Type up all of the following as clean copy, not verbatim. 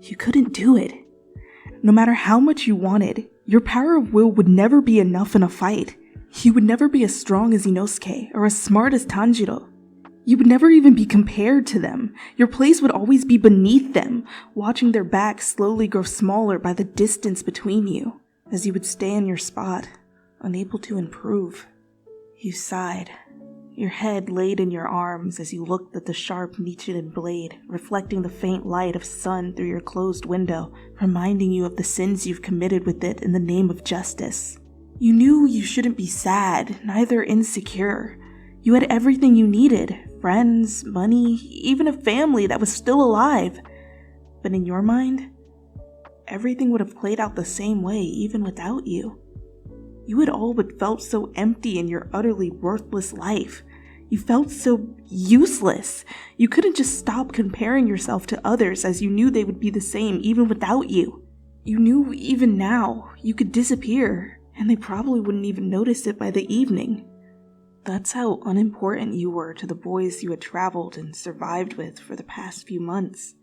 You couldn't do it. No matter how much you wanted, your power of will would never be enough in a fight. You would never be as strong as Inosuke or as smart as Tanjiro. You would never even be compared to them. Your place would always be beneath them, watching their backs slowly grow smaller by the distance between you, as you would stay in your spot, unable to improve. You sighed, your head laid in your arms as you looked at the sharp Nichiren blade, reflecting the faint light of sun through your closed window, reminding you of the sins you've committed with it in the name of justice. You knew you shouldn't be sad, neither insecure. You had everything you needed, friends, money, even a family that was still alive. But in your mind, everything would have played out the same way even without you. You had all but felt so empty in your utterly worthless life. You felt so useless. You couldn't just stop comparing yourself to others as you knew they would be the same even without you. You knew even now you could disappear, and they probably wouldn't even notice it by the evening. That's how unimportant you were to the boys you had traveled and survived with for the past few months.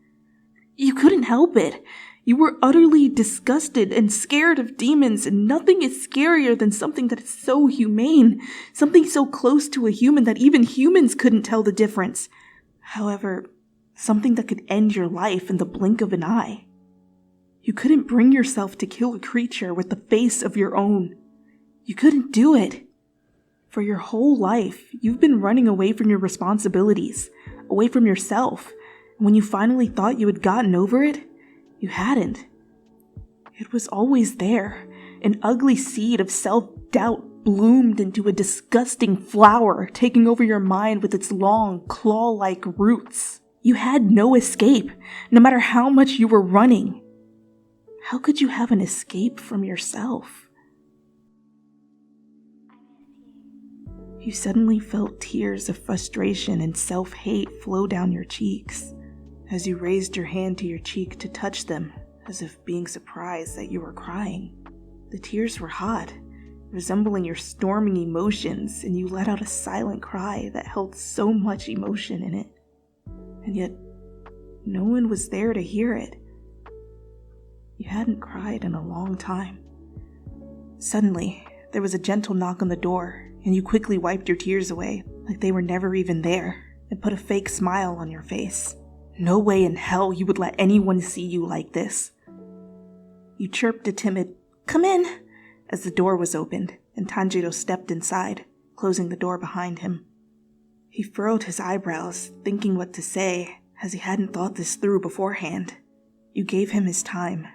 You couldn't help it. You were utterly disgusted and scared of demons, and nothing is scarier than something that is so humane, something so close to a human that even humans couldn't tell the difference. However, something that could end your life in the blink of an eye. You couldn't bring yourself to kill a creature with the face of your own. You couldn't do it. For your whole life, you've been running away from your responsibilities, away from yourself. And when you finally thought you had gotten over it, you hadn't. It was always there. An ugly seed of self-doubt bloomed into a disgusting flower, taking over your mind with its long, claw-like roots. You had no escape, no matter how much you were running. How could you have an escape from yourself? You suddenly felt tears of frustration and self-hate flow down your cheeks. As you raised your hand to your cheek to touch them, as if being surprised that you were crying. The tears were hot, resembling your storming emotions, and you let out a silent cry that held so much emotion in it. And yet, no one was there to hear it. You hadn't cried in a long time. Suddenly, there was a gentle knock on the door, and you quickly wiped your tears away, like they were never even there, and put a fake smile on your face. No way in hell you would let anyone see you like this. You chirped a timid, "Come in," as the door was opened, and Tanjiro stepped inside, closing the door behind him. He furrowed his eyebrows, thinking what to say, as he hadn't thought this through beforehand. You gave him his time,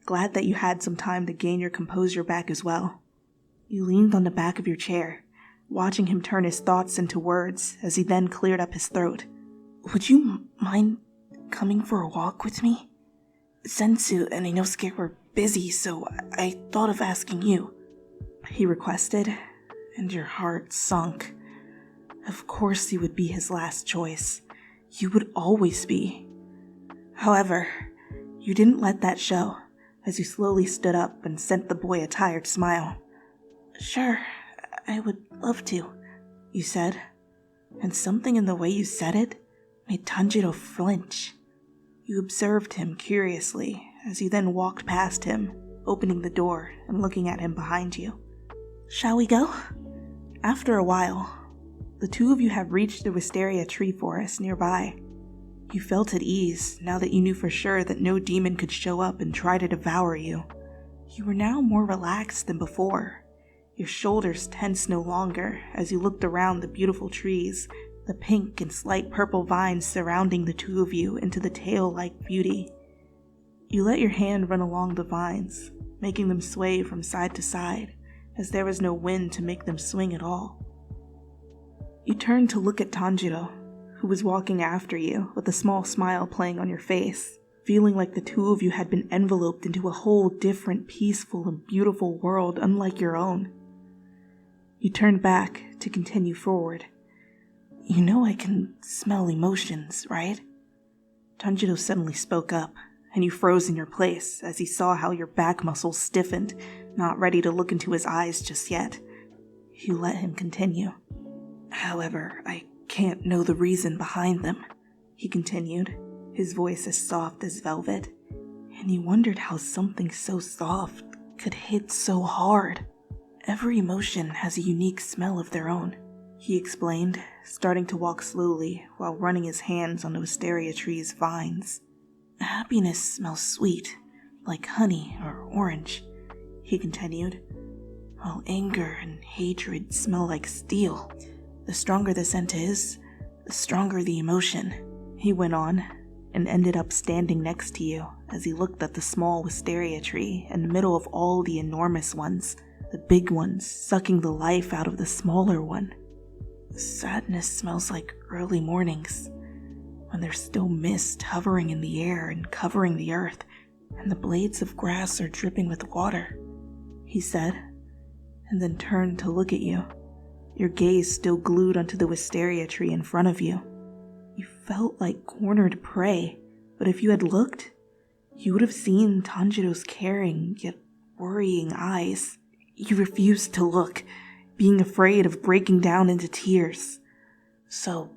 glad that you had some time to gain your composure back as well. You leaned on the back of your chair, watching him turn his thoughts into words as he then cleared up his throat. "Would you mind coming for a walk with me? Sensu and Inosuke were busy, so I thought of asking you," he requested, and your heart sunk. Of course you would be his last choice. You would always be. However, you didn't let that show, as you slowly stood up and sent the boy a tired smile. "Sure, I would love to," you said, and something in the way you said it made Tanjiro flinch. You observed him curiously as you then walked past him, opening the door and looking at him behind you. "Shall we go?" After a while, the two of you had reached the wisteria tree forest nearby. You felt at ease now that you knew for sure that no demon could show up and try to devour you. You were now more relaxed than before. Your shoulders tensed no longer as you looked around the beautiful trees, the pink and slight purple vines surrounding the two of you into the tail-like beauty. You let your hand run along the vines, making them sway from side to side, as there was no wind to make them swing at all. You turned to look at Tanjiro, who was walking after you with a small smile playing on your face, feeling like the two of you had been enveloped into a whole different, peaceful and beautiful world unlike your own. You turned back to continue forward. "You know I can smell emotions, right?" Tanjiro suddenly spoke up, and you froze in your place as he saw how your back muscles stiffened, not ready to look into his eyes just yet. You let him continue. "However, I can't know the reason behind them," he continued, his voice as soft as velvet, and you wondered how something so soft could hit so hard. Every emotion has a unique smell of their own, he explained, starting to walk slowly while running his hands on the wisteria tree's vines. Happiness smells sweet, like honey or orange, he continued, while anger and hatred smell like steel. The stronger the scent is, the stronger the emotion, he went on, and ended up standing next to you as he looked at the small wisteria tree in the middle of all the enormous ones, the big ones sucking the life out of the smaller one. Sadness smells like early mornings, when there's still mist hovering in the air and covering the earth, and the blades of grass are dripping with water, he said, and then turned to look at you, your gaze still glued onto the wisteria tree in front of you. You felt like cornered prey, but if you had looked, you would have seen Tanjiro's caring yet worrying eyes. You refused to look, being afraid of breaking down into tears. So,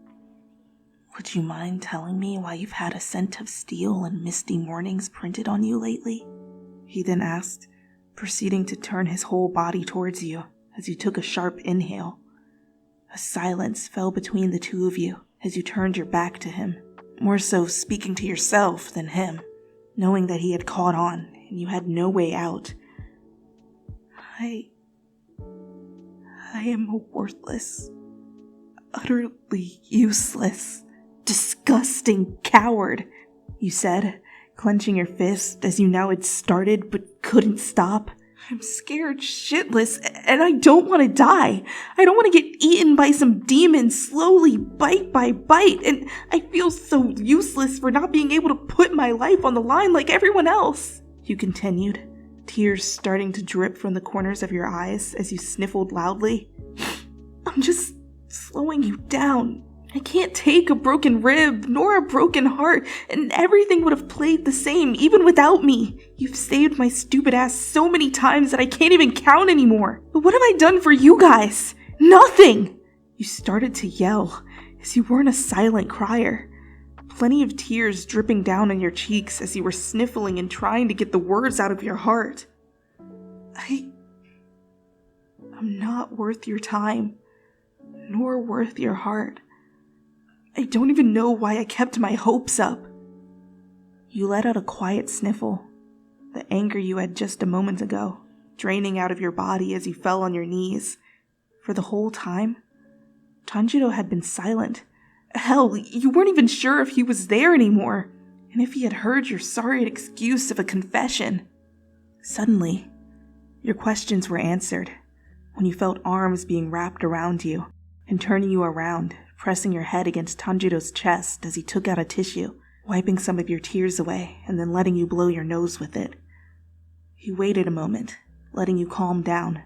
would you mind telling me why you've had a scent of steel and misty mornings printed on you lately? He then asked, proceeding to turn his whole body towards you as you took a sharp inhale. A silence fell between the two of you as you turned your back to him, more so speaking to yourself than him, knowing that he had caught on and you had no way out. I am a worthless, utterly useless, disgusting coward, you said, clenching your fist as you now had started but couldn't stop. I'm scared shitless, and I don't want to die. I don't want to get eaten by some demon slowly, bite by bite, and I feel so useless for not being able to put my life on the line like everyone else, you continued, tears starting to drip from the corners of your eyes as you sniffled loudly. I'm just slowing you down. I can't take a broken rib, nor a broken heart, and everything would have played the same, even without me. You've saved my stupid ass so many times that I can't even count anymore. But what have I done for you guys? Nothing! You started to yell, as you weren't a silent crier. Plenty of tears dripping down on your cheeks as you were sniffling and trying to get the words out of your heart. I'm not worth your time, nor worth your heart. I don't even know why I kept my hopes up. You let out a quiet sniffle, the anger you had just a moment ago, draining out of your body as you fell on your knees. For the whole time, Tanjiro had been silent. Hell, you weren't even sure if he was there anymore, and if he had heard your sorry excuse of a confession. Suddenly, your questions were answered, when you felt arms being wrapped around you and turning you around, pressing your head against Tanjiro's chest as he took out a tissue, wiping some of your tears away and then letting you blow your nose with it. He waited a moment, letting you calm down,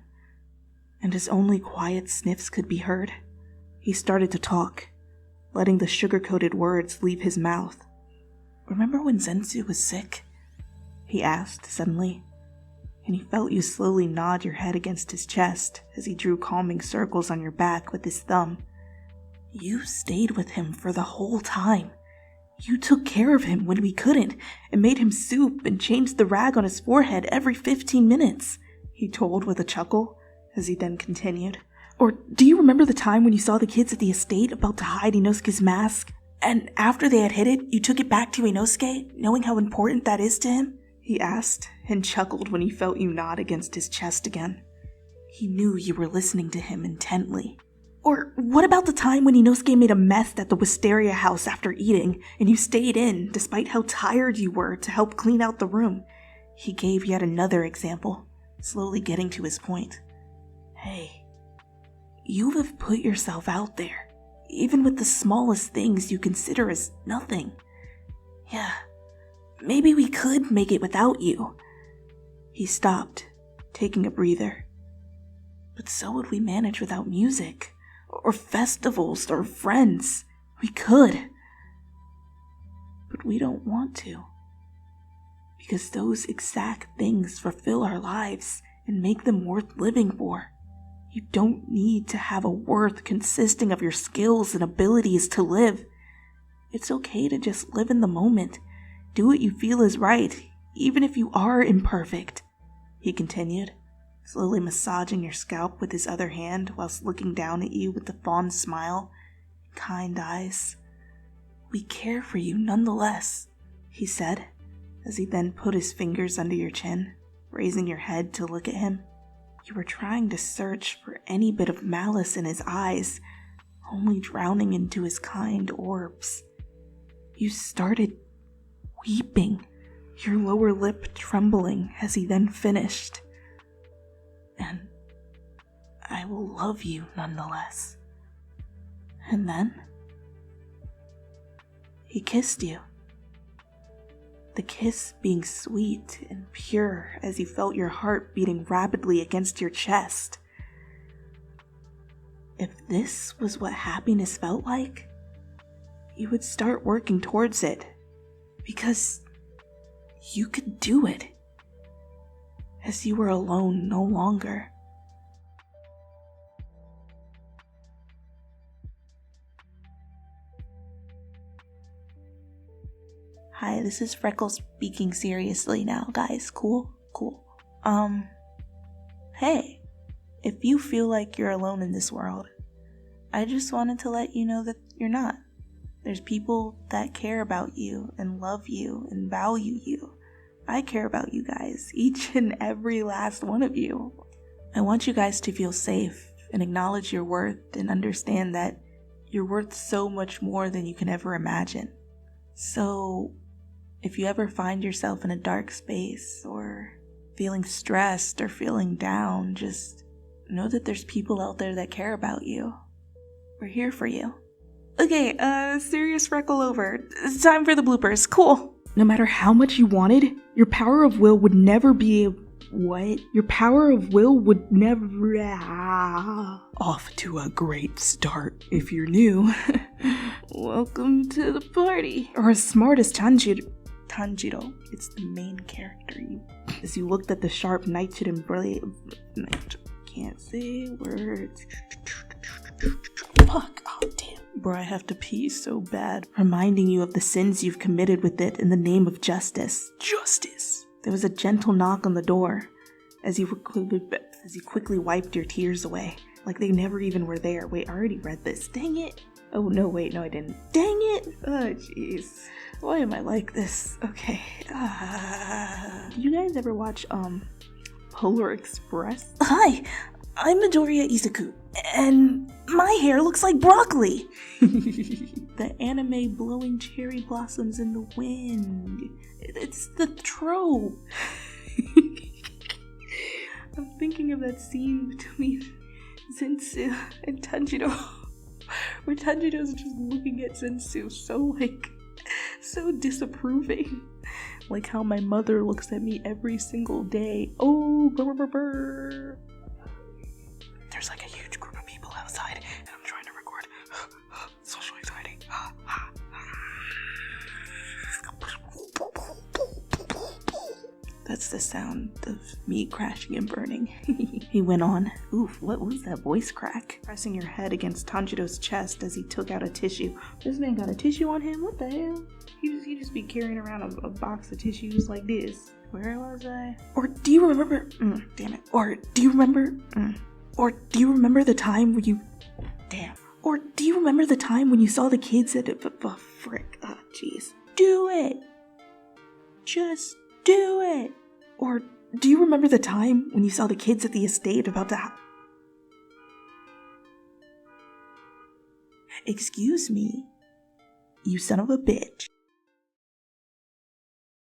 and as only quiet sniffs could be heard, he started to talk, letting the sugar-coated words leave his mouth. Remember when Zensu was sick? He asked suddenly, and he felt you slowly nod your head against his chest as he drew calming circles on your back with his thumb. You stayed with him for the whole time. You took care of him when we couldn't, and made him soup and changed the rag on his forehead every 15 minutes, he told with a chuckle, as he then continued. Or do you remember the time when you saw the kids at the estate about to hide Inosuke's mask, and after they had hid it, you took it back to Inosuke, knowing how important that is to him? He asked, and chuckled when he felt you nod against his chest again. He knew you were listening to him intently. Or what about the time when Inosuke made a mess at the wisteria house after eating, and you stayed in, despite how tired you were, to help clean out the room? He gave yet another example, slowly getting to his point. Hey, you have put yourself out there, even with the smallest things you consider as nothing. Yeah, maybe we could make it without you. He stopped, taking a breather. But so would we manage without music, or festivals, or friends. We could. But we don't want to. Because those exact things fulfill our lives and make them worth living for. You don't need to have a worth consisting of your skills and abilities to live. It's okay to just live in the moment. Do what you feel is right, even if you are imperfect," he continued, slowly massaging your scalp with his other hand whilst looking down at you with a fond smile and kind eyes. "We care for you nonetheless," he said, as he then put his fingers under your chin, raising your head to look at him. You were trying to search for any bit of malice in his eyes, only drowning into his kind orbs. You started weeping, your lower lip trembling as he then finished. "And I will love you nonetheless." And then he kissed you. The kiss being sweet and pure as you felt your heart beating rapidly against your chest. If this was what happiness felt like, you would start working towards it, because you could do it, as you were alone no longer. Hi, this is Freckles speaking seriously now, guys. Cool? Hey, if you feel like you're alone in this world, I just wanted to let you know that you're not. There's people that care about you and love you and value you. I care about you guys, each and every last one of you. I want you guys to feel safe and acknowledge your worth and understand that you're worth so much more than you can ever imagine. So, if you ever find yourself in a dark space or feeling stressed or feeling down, just know that there's people out there that care about you. We're here for you. Okay, serious Freckle over. It's time for the bloopers. Cool. No matter how much you wanted, your power of will would never be what? Your power of will would never... Off to a great start. If you're new, welcome to the party. Or as smart as Tanjiro, it's the main character. As you looked at the sharp, knighthood and brilliant... Can't say words. Fuck, oh damn. Bro, I have to pee so bad. Reminding you of the sins you've committed with it in the name of justice. Justice! There was a gentle knock on the door as you quickly wiped your tears away, like they never even were there. Wait, I already read this. Dang it. Oh, no, wait, no, I didn't. Dang it! Oh, jeez. Why am I like this? Okay. Did you guys ever watch, Polar Express? Hi, I'm Midoriya Izuku, and my hair looks like broccoli! The anime blowing cherry blossoms in the wind. It's the trope. I'm thinking of that scene between Zensu and Tanjiro, where Tanjiro's just looking at Zensu so disapproving. Like how my mother looks at me every single day. Oh, brr. There's like a huge group of people outside, and I'm trying to record. So exciting. That's the sound of meat crashing and burning. He went on. Oof, what was that voice crack? Pressing your head against Tanjiro's chest as he took out a tissue. This man got a tissue on him? What the hell? He just be carrying around a box of tissues like this. Where was I? Or do you remember? Damn it. Or do you remember? Or do you remember the time when you... Damn. Or do you remember the time when you saw the kids at... frick. Ah, jeez. Do it. Just do it. Or do you remember the time when you saw the kids at the estate about to... Excuse me, you son of a bitch.